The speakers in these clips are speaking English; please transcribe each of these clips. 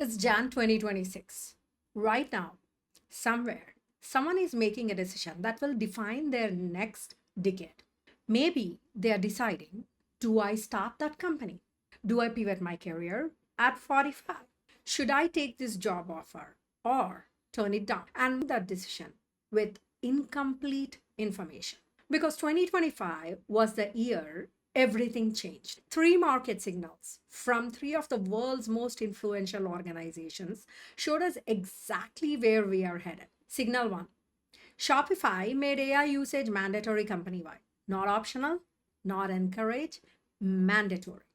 It's Jan 2026. Right now, somewhere, someone is making a decision that will define their next decade. Maybe they are deciding, do I start that company? Do I pivot my career at 45? Should I take this job offer or turn it down? And that decision with incomplete information. Because 2025 was the year everything changed. Three market signals from three of the world's most influential organizations showed us exactly where we are headed. Signal one: Shopify made AI usage mandatory company wide, not optional, not encouraged, mandatory.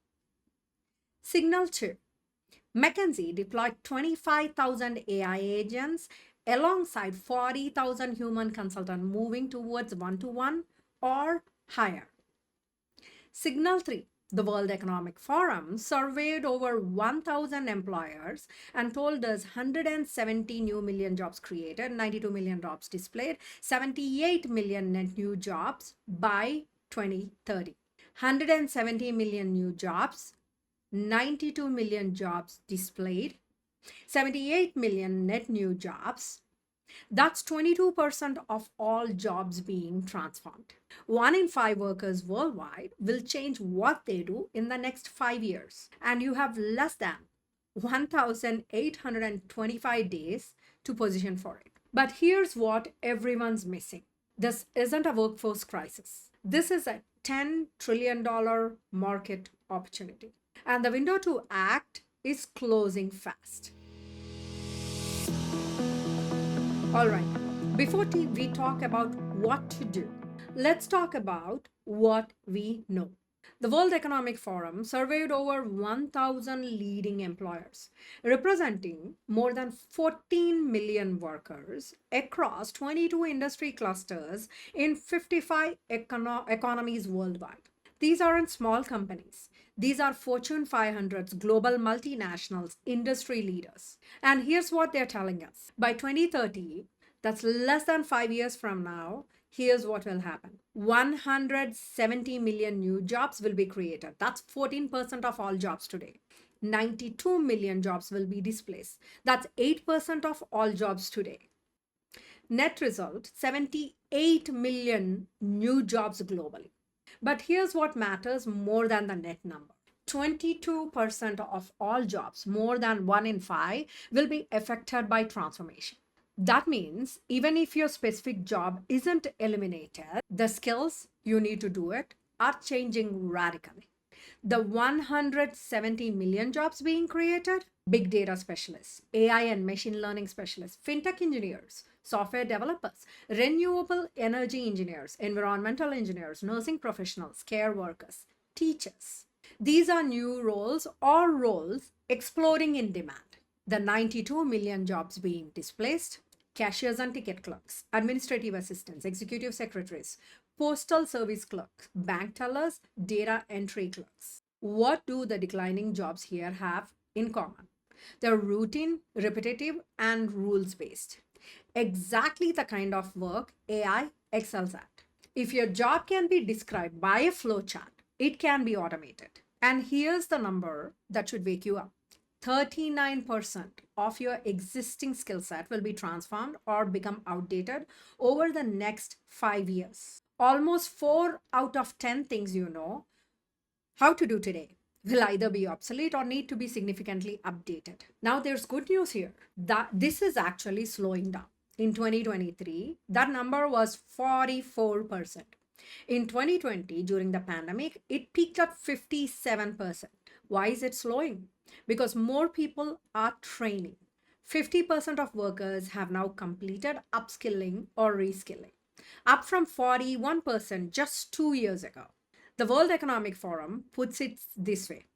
Signal two: McKinsey deployed 25,000 AI agents alongside 40,000 human consultants moving towards one to one or higher. Signal 3: the World Economic Forum surveyed over 1,000 employers and told us 170 new million jobs created, 92 million jobs displayed, 78 million net new jobs by 2030. 170 million new jobs, 92 million jobs displayed, 78 million net new jobs. That's 22% of all jobs being transformed. 1 in 5 workers worldwide will change what they do in the next 5 years. And you have less than 1,825 days to position for it. But here's what everyone's missing: this isn't a workforce crisis. This is a $10 trillion market opportunity. And the window to act is closing fast. All right, before we talk about what to do, let's talk about what we know. The World Economic Forum surveyed over 1,000 leading employers, representing more than 14 million workers across 22 industry clusters in 55 economies worldwide. These aren't small companies. These are Fortune 500's global multinationals, industry leaders. And here's what they're telling us. By 2030, that's less than 5 years from now, here's what will happen. 170 million new jobs will be created. That's 14% of all jobs today. 92 million jobs will be displaced. That's 8% of all jobs today. Net result: 78 million new jobs globally. But here's what matters more than the net number. 22% of all jobs, more than 1 in 5, will be affected by transformation. That means even if your specific job isn't eliminated, the skills you need to do it are changing radically. The 170 million jobs being created: big data specialists, AI and machine learning specialists, fintech engineers, software developers, renewable energy engineers, environmental engineers, nursing professionals, care workers, teachers. These are new roles or roles exploding in demand. The 92 million jobs being displaced: cashiers and ticket clerks, administrative assistants, executive secretaries, postal service clerks, bank tellers, data entry clerks. What do the declining jobs here have in common? They're routine, repetitive, and rules based. Exactly the kind of work AI excels at. If your job can be described by a flowchart, it can be automated. And here's the number that should wake you up: 39% of your existing skill set will be transformed or become outdated over the next 5 years. Almost 4 out of 10 things you know how to do today will either be obsolete or need to be significantly updated. Now, there's good news here that this is actually slowing down. In 2023, that number was 44%. In 2020, during the pandemic, it peaked at 57%. Why is it slowing? Because more people are training. 50% of workers have now completed upskilling or reskilling, up from 41% just 2 years ago. The World Economic Forum puts it this way: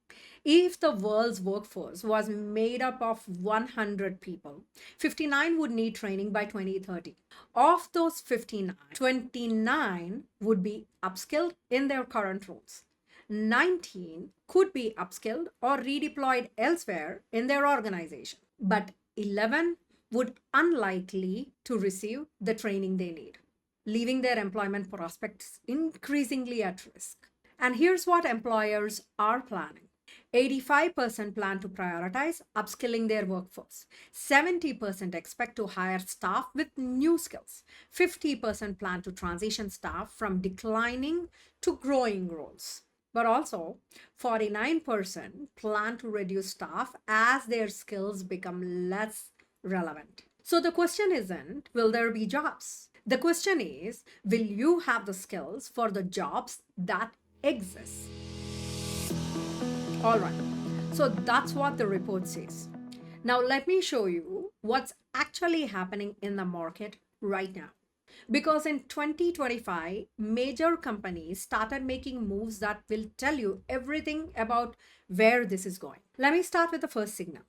if the world's workforce was made up of 100 people, 59 would need training by 2030. Of those 59, 29 would be upskilled in their current roles. 19 could be upskilled or redeployed elsewhere in their organization, but 11 would unlikely to receive the training they need, leaving their employment prospects increasingly at risk. And here's what employers are planning: 85% plan to prioritize upskilling their workforce. 70% expect to hire staff with new skills. 50% plan to transition staff from declining to growing roles. But also, 49% plan to reduce staff as their skills become less relevant. So the question isn't, will there be jobs? The question is, will you have the skills for the jobs that exist? All right. So that's what the report says. Now, let me show you what's actually happening in the market right now. Because in 2025, major companies started making moves that will tell you everything about where this is going. Let me start with the first signal.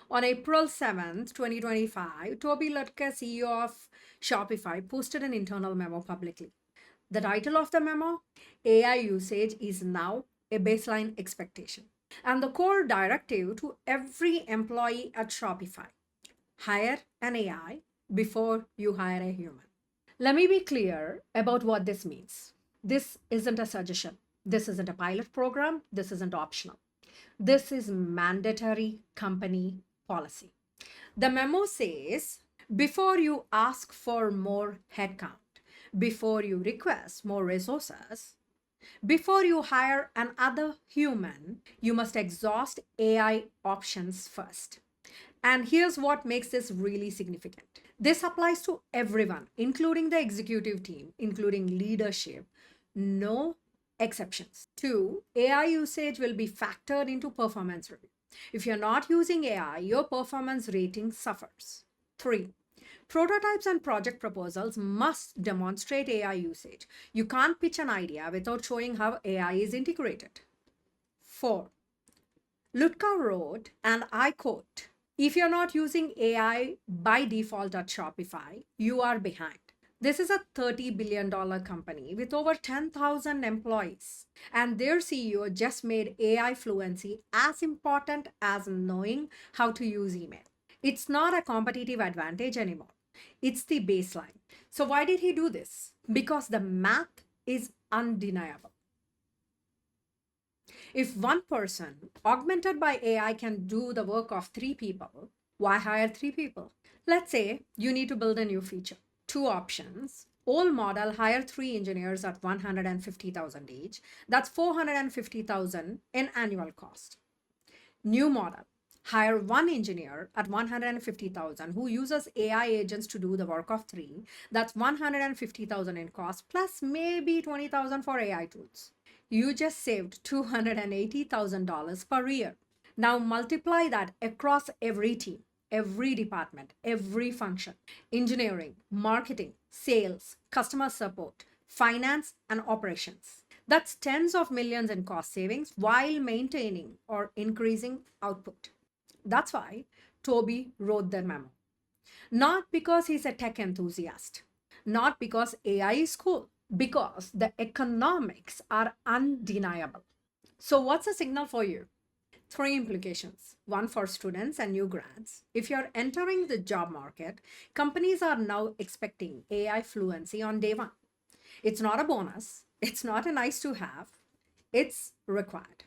On April 7th, 2025, Toby Lutke, CEO of Shopify, posted an internal memo publicly. The title of the memo, AI usage is now a baseline expectation. And the core directive to every employee at Shopify, hire an AI before you hire a human. Let me be clear about what this means. This isn't a suggestion. This isn't a pilot program. This isn't optional. This is mandatory company policy. The memo says before you ask for more headcount, before you request more resources, before you hire another human, you must exhaust AI options first. And here's what makes this really significant. This applies to everyone, including the executive team, including leadership. No exceptions. Two, AI usage will be factored into performance review. If you're not using AI, your performance rating suffers. Three, prototypes and project proposals must demonstrate AI usage. You can't pitch an idea without showing how AI is integrated. Four, Lutka wrote, and I quote, if you're not using AI by default at Shopify, you are behind. This is a $30 billion company with over 10,000 employees, and their CEO just made AI fluency as important as knowing how to use email. It's not a competitive advantage anymore. It's the baseline. So why did he do this? Because the math is undeniable. If one person augmented by AI can do the work of three people, why hire three people? Let's say you need to build a new feature. Two options. Old model, hire three engineers at $150,000 each. That's $450,000 in annual cost. New model, hire one engineer at $150,000 who uses AI agents to do the work of three. That's $150,000 in cost plus maybe $20,000 for AI tools. You just saved $280,000 per year. Now multiply that across every team, every department, every function: engineering, marketing, sales, customer support, finance, and operations. That's tens of millions in cost savings while maintaining or increasing output. That's why Toby wrote the memo. Not because he's a tech enthusiast, not because AI is cool, because the economics are undeniable. So, what's a signal for you? Three implications. One for students and new grads. If you're entering the job market, companies are now expecting AI fluency on day one. It's not a bonus, it's not a nice to have, it's required.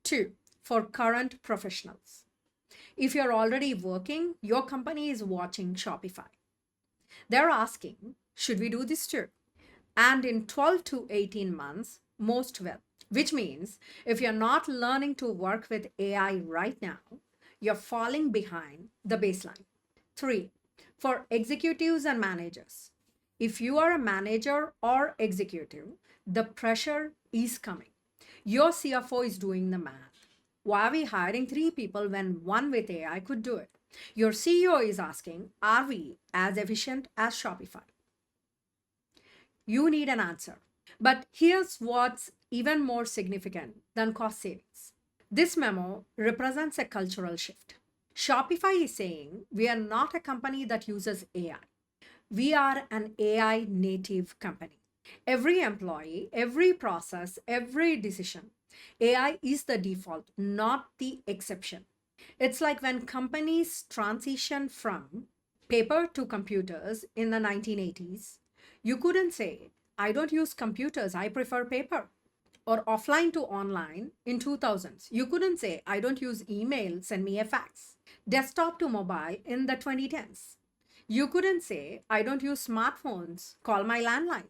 Two, for current professionals. If you're already working, your company is watching Shopify. They're asking, should we do this too? And in 12 to 18 months, most will. Which means if you're not learning to work with AI right now, you're falling behind the baseline. Three, for executives and managers. If you are a manager or executive, the pressure is coming. Your CFO is doing the math. Why are we hiring three people when one with AI could do it? Your CEO is asking, are we as efficient as Shopify? You need an answer. But here's what's even more significant than cost savings. This memo represents a cultural shift. Shopify is saying we are not a company that uses AI. We are an AI native company. Every employee, every process, every decision, AI is the default, not the exception. It's like when companies transition from paper to computers in the 1980s, you couldn't say, I don't use computers, I prefer paper. or offline to online in 2000s. You couldn't say, I don't use email, send me a fax. Desktop to mobile in the 2010s. You couldn't say, I don't use smartphones, call my landline.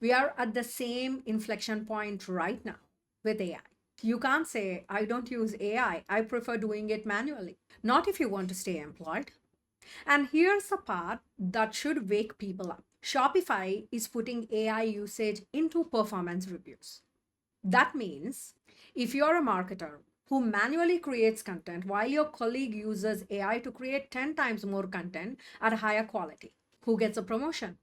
We are at the same inflection point right now with AI. You can't say, I don't use AI, I prefer doing it manually. Not if you want to stay employed. And here's the part that should wake people up. Shopify is putting AI usage into performance reviews. That means if you're a marketer who manually creates content while your colleague uses AI to create 10 times more content at a higher quality, who gets a promotion?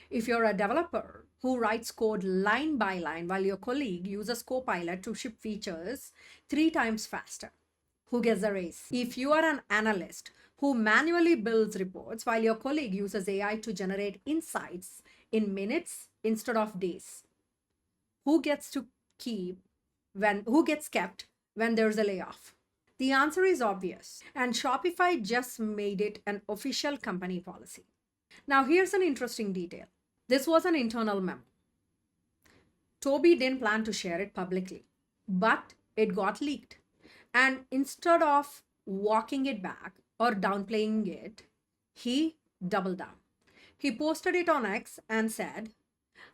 If you're a developer who writes code line by line while your colleague uses Copilot to ship features 3 times faster, who gets the raise? If you are an analyst who manually builds reports while your colleague uses AI to generate insights in minutes instead of days, who gets to keep who gets kept when there's a layoff? The answer is obvious, and Shopify just made it an official company policy. Now, here's an interesting detail. This was an internal memo. Toby didn't plan to share it publicly, but it got leaked. And instead of walking it back or downplaying it, he doubled down. He posted it on X and said,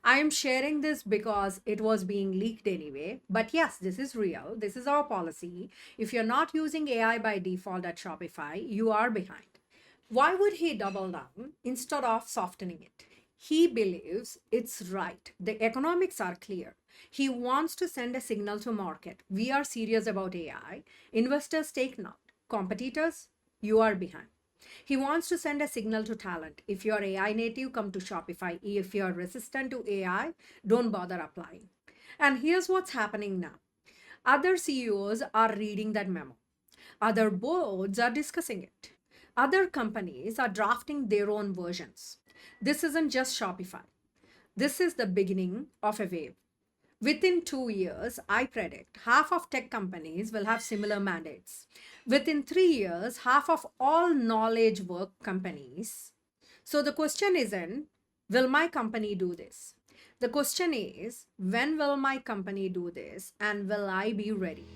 I am sharing this because it was being leaked anyway. But yes, this is real. This is our policy. If you're not using AI by default at Shopify, you are behind. Why would he double down instead of softening it? He believes it's right. The economics are clear. He wants to send a signal to market. We are serious about AI. Investors take note. Competitors, you are behind. He wants to send a signal to talent. If you're AI native, come to Shopify. If you're resistant to AI, don't bother applying. And here's what's happening now. Other CEOs are reading that memo. Other boards are discussing it. Other companies are drafting their own versions. This isn't just Shopify. This is the beginning of a wave. Within 2 years, I predict half of tech companies will have similar mandates. Within 3 years, half of all knowledge work companies. So the question isn't, will my company do this? The question is, when will my company do this and will I be ready?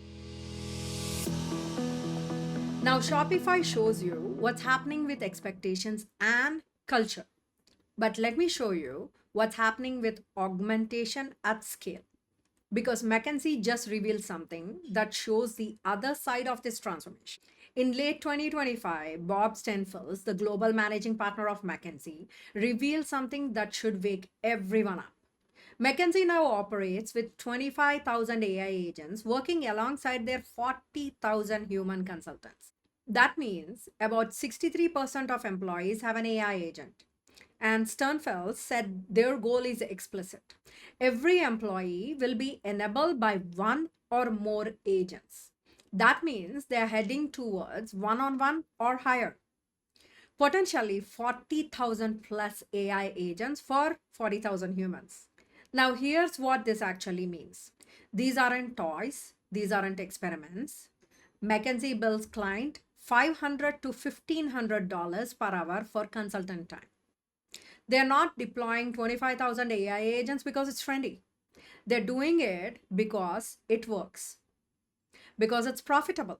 Now, Shopify shows you what's happening with expectations and culture. But let me show you what's happening with augmentation at scale. Because McKinsey just revealed something that shows the other side of this transformation. In late 2025, Bob Stenfels, the global managing partner of McKinsey, revealed something that should wake everyone up. McKinsey now operates with 25,000 AI agents working alongside their 40,000 human consultants. That means about 63% of employees have an AI agent. And Sternfeld said their goal is explicit. Every employee will be enabled by one or more agents. That means they're heading towards one-on-one or higher. Potentially 40,000 plus AI agents for 40,000 humans. Now, here's what this actually means. These aren't toys. These aren't experiments. McKinsey bills client $500 to $1,500 per hour for consultant time. They're not deploying 25,000 AI agents because it's trendy. They're doing it because it works, because it's profitable,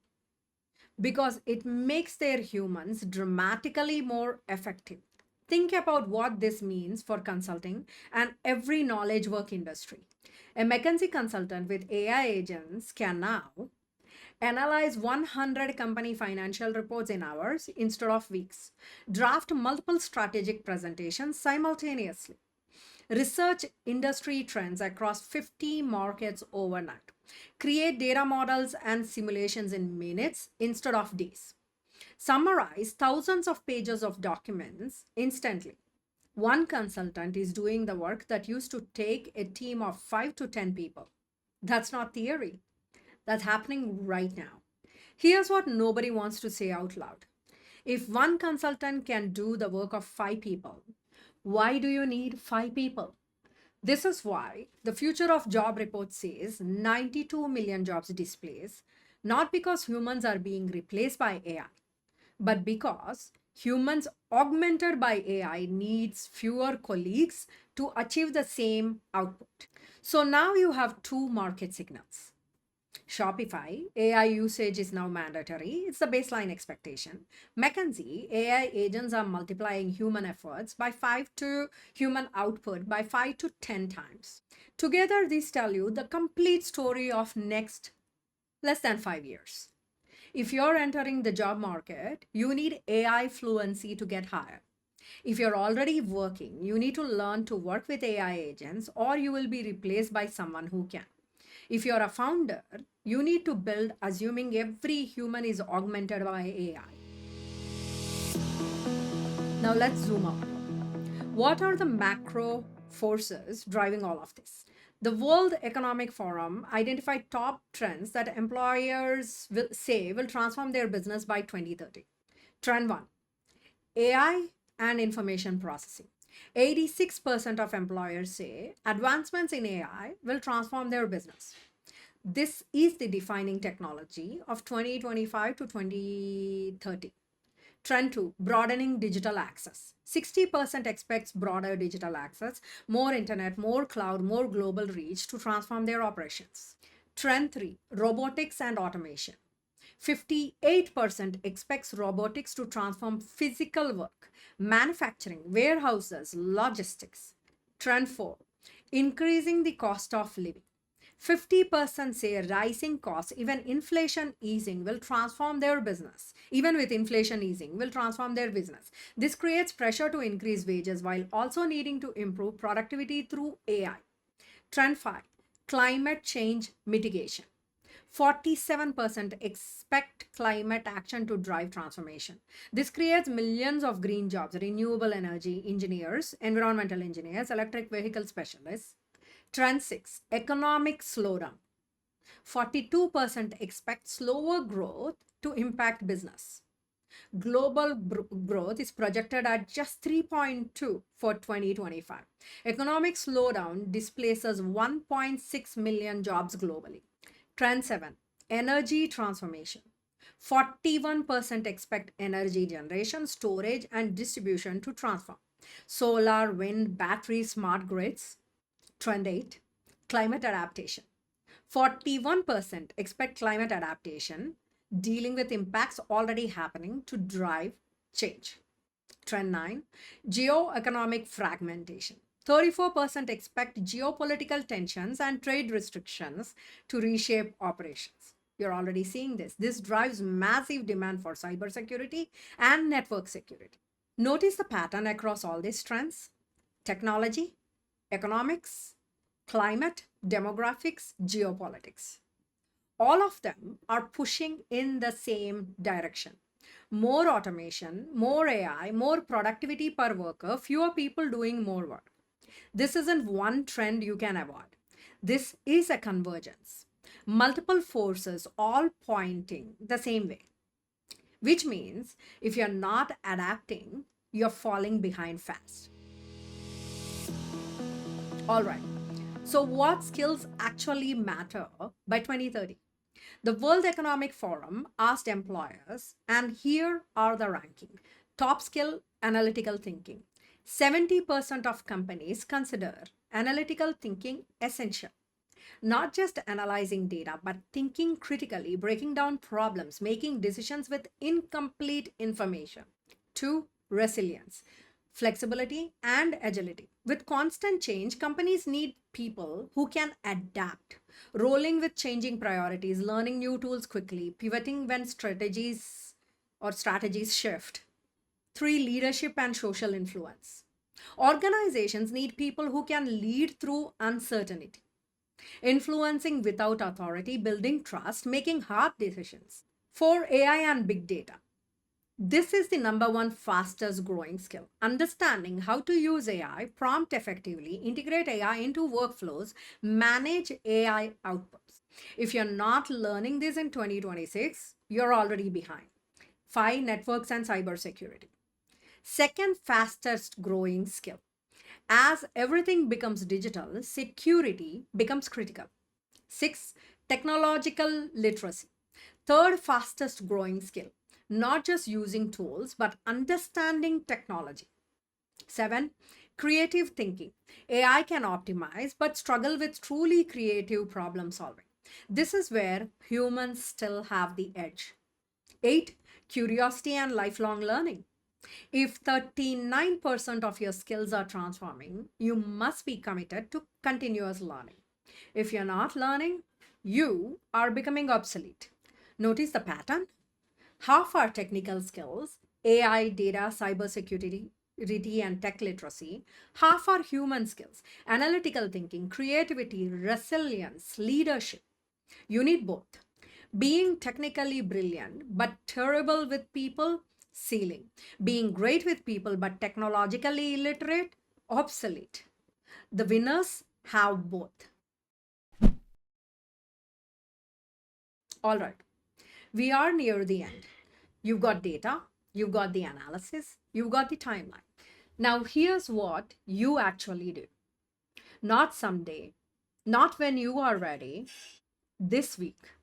because it makes their humans dramatically more effective. Think about what this means for consulting and every knowledge work industry. A McKinsey consultant with AI agents can now analyze 100 company financial reports in hours instead of weeks, draft multiple strategic presentations simultaneously, research industry trends across 50 markets overnight, create data models and simulations in minutes instead of days, summarize thousands of pages of documents instantly. One consultant is doing the work that used to take a team of 5 to 10 people. That's not theory. That's happening right now. Here's what nobody wants to say out loud. If one consultant can do the work of 5 people, why do you need 5 people? This is why the future of job report says 92 million jobs displaced, not because humans are being replaced by AI, but because Humans augmented by AI needs fewer colleagues to achieve the same output. So now you have two market signals. Shopify, AI usage is now mandatory. It's the baseline expectation. McKinsey, AI agents are multiplying human efforts by 5 to human output by 5 to 10 times. Together, these tell you the complete story of next less than 5 years. If you're entering the job market, you need AI fluency to get hired. If you're already working, you need to learn to work with AI agents or you will be replaced by someone who can. If you're a founder, you need to build assuming every human is augmented by AI. Now let's zoom out. What are the macro forces driving all of this? The World Economic Forum identified top trends that employers will say will transform their business by 2030. Trend 1, AI and information processing. 86% of employers say advancements in AI will transform their business. This is the defining technology of 2025 to 2030. Trend 2, broadening digital access. 60% expects broader digital access, more internet, more cloud, more global reach to transform their operations. Trend 3, robotics and automation. 58% expects robotics to transform physical work, manufacturing, warehouses, logistics. Trend 4, increasing the cost of living. 50% say rising costs, even inflation easing will transform their business. Even with inflation easing, will transform their business. This creates pressure to increase wages while also needing to improve productivity through AI. Trend 5, climate change mitigation. 47% expect climate action to drive transformation. This creates millions of green jobs, renewable energy engineers, environmental engineers, electric vehicle specialists. Trend 6, economic slowdown. 42% expect slower growth to impact business. Global growth is projected at just 3.2 for 2025. Economic slowdown displaces 1.6 million jobs globally. Trend 7, energy transformation. 41% expect energy generation, storage, and distribution to transform. Solar, wind, battery, smart grids. Trend 8, climate adaptation. 41% expect climate adaptation, dealing with impacts already happening to drive change. Trend 9, geoeconomic fragmentation. 34% expect geopolitical tensions and trade restrictions to reshape operations. You're already seeing this. This drives massive demand for cybersecurity and network security. Notice the pattern across all these trends: technology, economics, climate, demographics, geopolitics. All of them are pushing in the same direction. More automation, more AI, more productivity per worker, fewer people doing more work. This isn't one trend you can avoid. This is a convergence. Multiple forces all pointing the same way, which means if you're not adapting, you're falling behind fast. All right. So, what skills actually matter by 2030? The World Economic Forum asked employers, and here are the ranking. Top skill, analytical thinking. 70% of companies consider analytical thinking essential. Not just analyzing data, but thinking critically, breaking down problems, making decisions with incomplete information. 2, resilience, flexibility, and agility. With constant change, companies need people who can adapt, rolling with changing priorities, learning new tools quickly, pivoting when strategies shift. 3, leadership and social influence. Organizations need people who can lead through uncertainty, influencing without authority, building trust, making hard decisions. 4, AI and big data. This is the number one fastest growing skill. Understanding how to use AI, prompt effectively, integrate AI into workflows, manage AI outputs. If you're not learning this in 2026, you're already behind. 5, networks and cybersecurity. Second fastest growing skill. As everything becomes digital, security becomes critical. 6, technological literacy. Third fastest growing skill. not just using tools, but understanding technology. 7. Creative thinking. AI can optimize, but struggle with truly creative problem solving. This is where humans still have the edge. 8. Curiosity and lifelong learning. If 39% of your skills are transforming, you must be committed to continuous learning. If you're not learning, you are becoming obsolete. Notice the pattern. Half our technical skills, AI, data, cybersecurity, and tech literacy, half our human skills, analytical thinking, creativity, resilience, leadership. You need both. Being technically brilliant but terrible with people, ceiling. Being great with people but technologically illiterate, obsolete. The winners have both. All right, we are near the end. You've got data, you've got the analysis, you've got the timeline. Now, here's what you actually do. Not someday, not when you are ready, this week.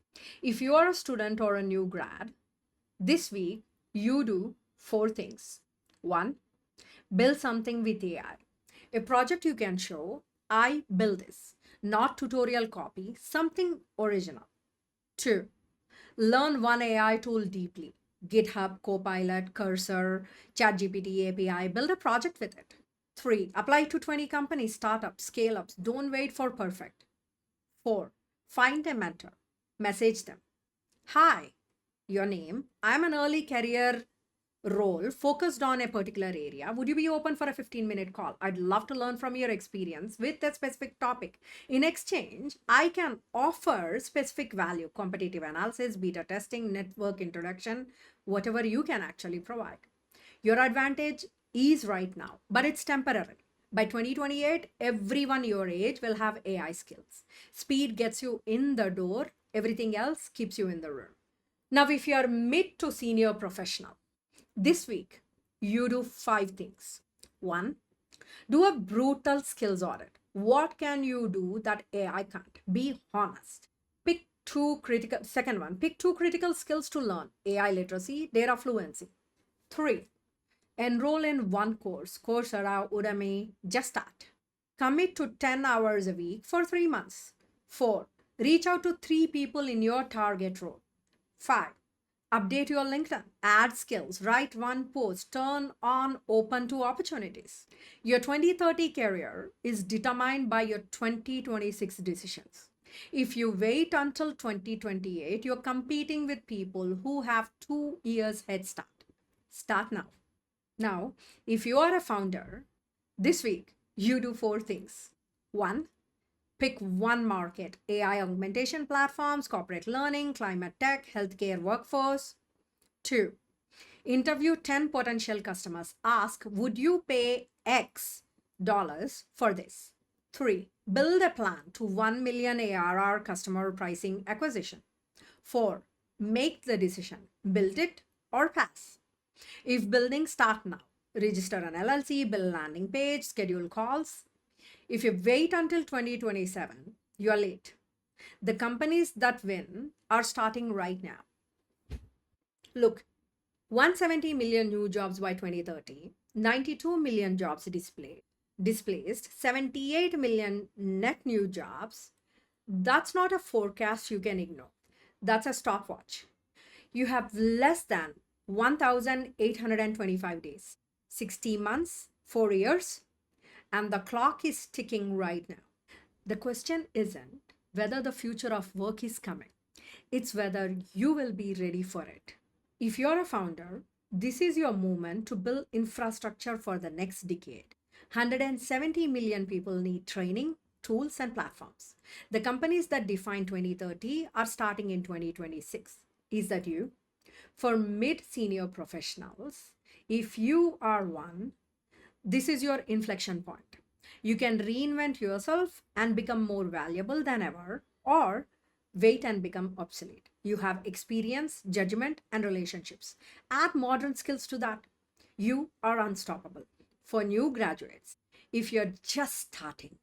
If you are a student or a new grad, this week you do 4 things. 1. Build something with AI. A project you can show, I build this, not tutorial copy, something original. 2. Learn one AI tool deeply. GitHub, Copilot, Cursor, ChatGPT API, build a project with it. 3. Apply to 20 companies, startups, scale ups. Don't wait for perfect. 4. Find a mentor. Message them. Hi, your name. I'm an early career role focused on a particular area. Would you be open for a 15-minute call? I'd love to learn from your experience with that specific topic. In exchange, I can offer specific value, competitive analysis, beta testing, network introduction, whatever you can actually provide. Your advantage is right now, but it's temporary. By 2028, everyone your age will have AI skills. Speed gets you in the door, everything else keeps you in the room. Now, if you are mid to senior professional, this week, you do 5 things. 1, do a brutal skills audit. What can you do that AI can't? Be honest. Second one, pick 2 critical skills to learn: AI literacy, data fluency. 3, enroll in one course, Coursera, Udemy, just start. Commit to 10 hours a week for 3 months. 4, reach out to 3 people in your target role. 5, update your LinkedIn, add skills, write one post, turn on open to opportunities. Your 2030 career is determined by your 2026 decisions. If you wait until 2028, you're competing with people who have 2 years head start. Start now. Now, if you are a founder, this week you do 4 things. 1, pick one market: AI augmentation platforms, corporate learning, climate tech, healthcare workforce. 2, interview 10 potential customers. Ask, would you pay X dollars for this? 3, build a plan to 1 million ARR customer pricing acquisition. 4, make the decision: build it or pass. If building, start now. Register an LLC, build landing page, schedule calls. If you wait until 2027, you're late. The companies that win are starting right now. Look, 170 million new jobs by 2030, 92 million jobs displaced, 78 million net new jobs. That's not a forecast you can ignore. That's a stopwatch. You have less than 1,825 days, 60 months, 4 years, and the clock is ticking right now. The question isn't whether the future of work is coming, it's whether you will be ready for it. If you're a founder, this is your moment to build infrastructure for the next decade. 170 million people need training, tools, and platforms. The companies that define 2030 are starting in 2026. Is that you? For mid-senior professionals, if you are one, this is your inflection point. You can reinvent yourself and become more valuable than ever, or wait and become obsolete. You have experience, judgment, and relationships. Add modern skills to that. You are unstoppable. For new graduates, if you're just starting,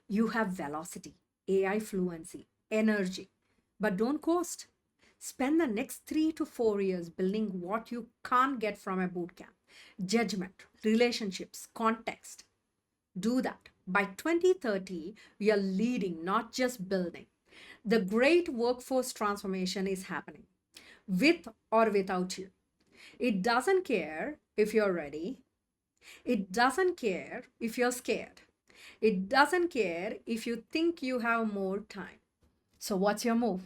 you have velocity, AI fluency, energy, but don't coast. Spend the next 3 to 4 years building what you can't get from a bootcamp: judgment, relationships, context. Do that. By 2030, we are leading, not just building. The great workforce transformation is happening, with or without you. It doesn't care if you're ready. It doesn't care if you're scared. It doesn't care if you think you have more time. So, what's your move?